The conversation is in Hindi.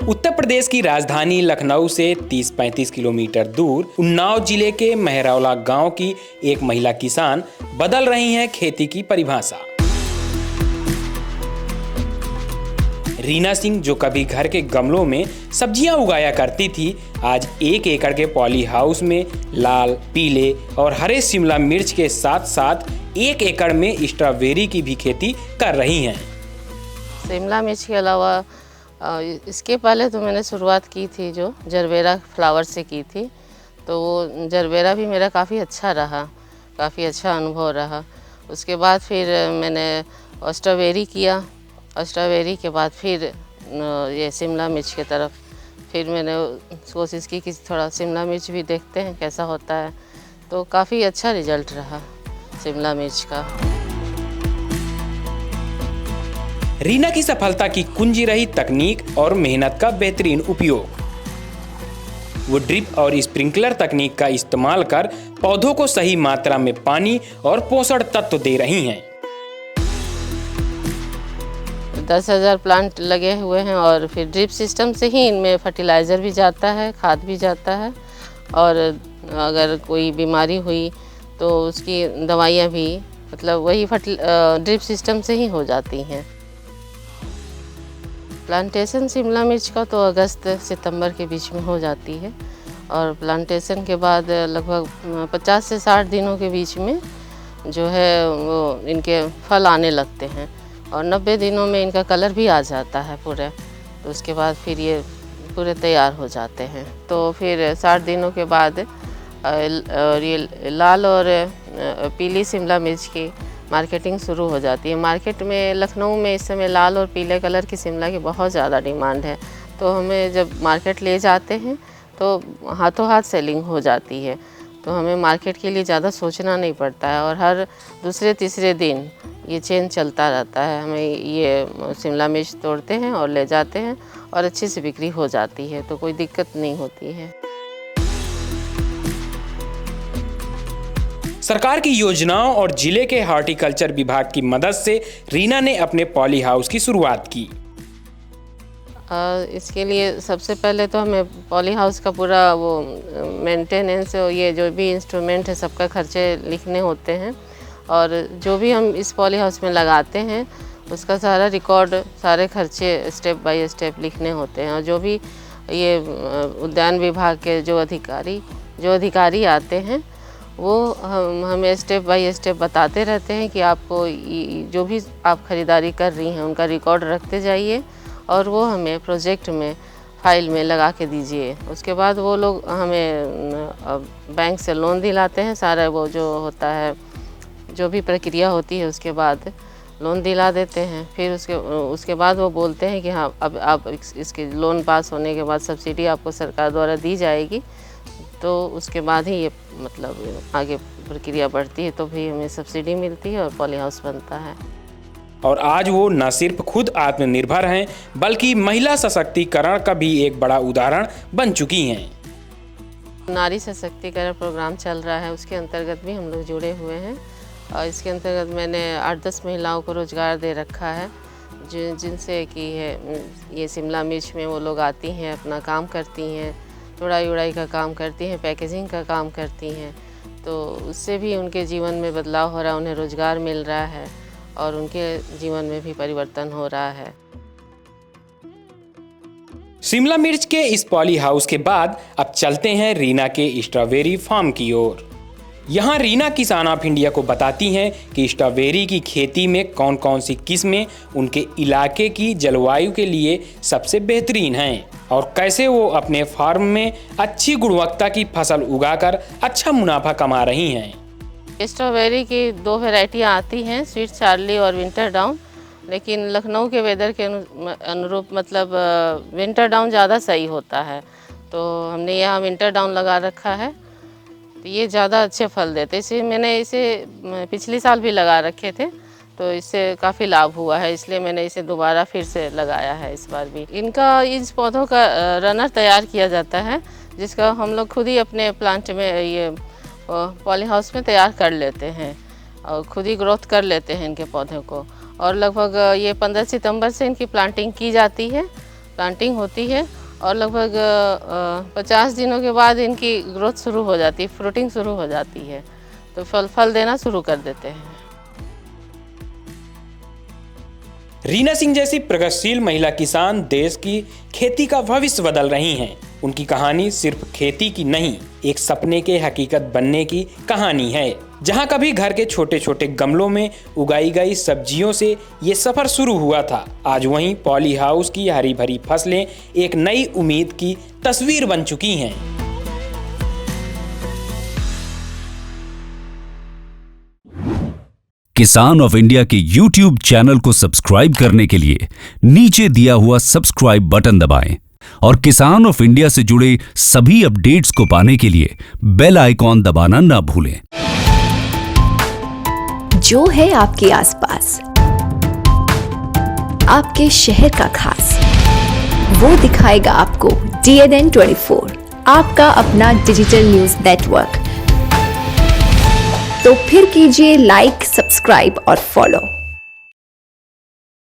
उत्तर प्रदेश की राजधानी लखनऊ से 30-35 किलोमीटर दूर उन्नाव जिले के मेहरौला गांव की एक महिला किसान बदल रही हैं खेती की परिभाषा। रीना सिंह, जो कभी घर के गमलों में सब्जियां उगाया करती थी, आज 1 एकड़ के पॉली हाउस में लाल, पीले और हरे शिमला मिर्च के साथ साथ 1 एकड़ में स्ट्रॉबेरी की भी खेती कर रही हैं। शिमला मिर्च के अलावा इसके पहले तो मैंने शुरुआत की थी जो जरबेरा फ्लावर से की थी, तो वो जरबेरा भी मेरा काफ़ी अच्छा रहा, काफ़ी अच्छा अनुभव रहा। उसके बाद फिर मैंने स्ट्रॉबेरी किया, स्ट्रॉबेरी के बाद फिर ये शिमला मिर्च की तरफ फिर मैंने कोशिश की कि थोड़ा शिमला मिर्च भी देखते हैं कैसा होता है, तो काफ़ी अच्छा रिजल्ट रहा शिमला मिर्च का। रीना की सफलता की कुंजी रही तकनीक और मेहनत का बेहतरीन उपयोग। वो ड्रिप और स्प्रिंकलर तकनीक का इस्तेमाल कर पौधों को सही मात्रा में पानी और पोषण तत्व दे रही हैं। 10,000 प्लांट लगे हुए हैं और फिर ड्रिप सिस्टम से ही इनमें फर्टिलाइज़र भी जाता है, खाद भी जाता है, और अगर कोई बीमारी हुई तो उसकी दवाइयाँ भी मतलब वही ड्रिप सिस्टम से ही हो जाती हैं। प्लांटेशन शिमला मिर्च का तो अगस्त सितंबर के बीच में हो जाती है, और प्लांटेशन के बाद लगभग 50 से 60 दिनों के बीच में जो है वो इनके फल आने लगते हैं, और 90 दिनों में इनका कलर भी आ जाता है पूरे। तो उसके बाद फिर ये पूरे तैयार हो जाते हैं। तो फिर 60 दिनों के बाद ये लाल और पीली शिमला मिर्च की मार्केटिंग शुरू हो जाती है। मार्केट में लखनऊ में इस समय लाल और पीले कलर की शिमला की बहुत ज़्यादा डिमांड है, तो हमें जब मार्केट ले जाते हैं तो हाथों हाथ सेलिंग हो जाती है, तो हमें मार्केट के लिए ज़्यादा सोचना नहीं पड़ता है, और हर दूसरे तीसरे दिन ये चेन चलता रहता है। हमें ये शिमला मिर्च तोड़ते हैं और ले जाते हैं और अच्छी से बिक्री हो जाती है, तो कोई दिक्कत नहीं होती है। सरकार की योजनाओं और जिले के हॉर्टिकल्चर विभाग की मदद से रीना ने अपने पॉली हाउस की शुरुआत की। इसके लिए सबसे पहले तो हमें पॉली हाउस का पूरा वो मेंटेनेंस, ये जो भी इंस्ट्रूमेंट है सबका खर्चे लिखने होते हैं, और जो भी हम इस पॉली हाउस में लगाते हैं उसका सारा रिकॉर्ड, सारे खर्चे स्टेप बाय स्टेप लिखने होते हैं। और जो भी ये उद्यान विभाग के जो अधिकारी आते हैं वो हमें स्टेप बाय स्टेप बताते रहते हैं कि आपको जो भी आप ख़रीदारी कर रही हैं उनका रिकॉर्ड रखते जाइए, और वो हमें प्रोजेक्ट में फाइल में लगा के दीजिए। उसके बाद वो लोग हमें बैंक से लोन दिलाते हैं, सारा वो जो होता है, जो भी प्रक्रिया होती है उसके बाद लोन दिला देते हैं। फिर उसके बाद वो बोलते हैं कि हाँ, अब आप इसके लोन पास होने के बाद सब्सिडी आपको सरकार द्वारा दी जाएगी, तो उसके बाद ही ये मतलब आगे प्रक्रिया बढ़ती है, तो भी हमें सब्सिडी मिलती है और पॉली हाउस बनता है। और आज वो न सिर्फ खुद आत्मनिर्भर हैं, बल्कि महिला सशक्तिकरण का भी एक बड़ा उदाहरण बन चुकी हैं। नारी सशक्तिकरण प्रोग्राम चल रहा है, उसके अंतर्गत भी हम लोग जुड़े हुए हैं, और इसके अंतर्गत मैंने 8-10 महिलाओं को रोज़गार दे रखा है, जिनसे कि ये शिमला मिर्च में वो लोग आती हैं, अपना काम करती हैं, तुड़ाई उड़ाई का काम करती हैं, पैकेजिंग का काम करती हैं, तो उससे भी उनके जीवन में बदलाव हो रहा है, उन्हें रोज़गार मिल रहा है और उनके जीवन में भी परिवर्तन हो रहा है। शिमला मिर्च के इस पॉली हाउस के बाद अब चलते हैं रीना के स्ट्रॉबेरी फार्म की ओर। यहाँ रीना किसान ऑफ इंडिया को बताती हैं कि स्ट्रॉबेरी की खेती में कौन कौन सी किस्में उनके इलाके की जलवायु के लिए सबसे बेहतरीन हैं, और कैसे वो अपने फार्म में अच्छी गुणवत्ता की फसल उगाकर अच्छा मुनाफा कमा रही हैं। स्ट्रॉबेरी की 2 वैरायटियाँ आती हैं, स्वीट चार्ली और विंटर डाउन, लेकिन लखनऊ के वेदर के अनुरूप मतलब विंटर डाउन ज़्यादा सही होता है, तो हमने यहाँ विंटर डाउन लगा रखा है, तो ये ज़्यादा अच्छे फल देते। मैंने इसे पिछले साल भी लगा रखे थे, तो इससे काफ़ी लाभ हुआ है, इसलिए मैंने इसे दोबारा फिर से लगाया है इस बार भी। इस पौधों का रनर तैयार किया जाता है, जिसका हम लोग खुद ही अपने प्लांट में ये पॉली हाउस में तैयार कर लेते हैं और खुद ही ग्रोथ कर लेते हैं इनके पौधों को। और लगभग ये 15 सितंबर से इनकी प्लांटिंग की जाती है, प्लांटिंग होती है और लगभग 50 दिनों के बाद इनकी ग्रोथ शुरू हो जाती है, फ्रूटिंग शुरू हो जाती है, तो फल देना शुरू कर देते हैं। रीना सिंह जैसी प्रगतिशील महिला किसान देश की खेती का भविष्य बदल रही हैं। उनकी कहानी सिर्फ खेती की नहीं, एक सपने के हकीकत बनने की कहानी है। जहां कभी घर के छोटे छोटे गमलों में उगाई गई सब्जियों से ये सफर शुरू हुआ था, आज वहीं पॉली हाउस की हरी भरी फसलें एक नई उम्मीद की तस्वीर बन चुकी हैं। किसान ऑफ इंडिया के YouTube चैनल को सब्सक्राइब करने के लिए नीचे दिया हुआ सब्सक्राइब बटन दबाएं और किसान ऑफ इंडिया से जुड़े सभी अपडेट्स को पाने के लिए बेल आइकॉन दबाना ना भूलें। जो है आपके आसपास, आपके शहर का खास, वो दिखाएगा आपको DNN 24, आपका अपना डिजिटल न्यूज नेटवर्क। तो फिर कीजिए लाइक, सब्सक्राइब और फॉलो।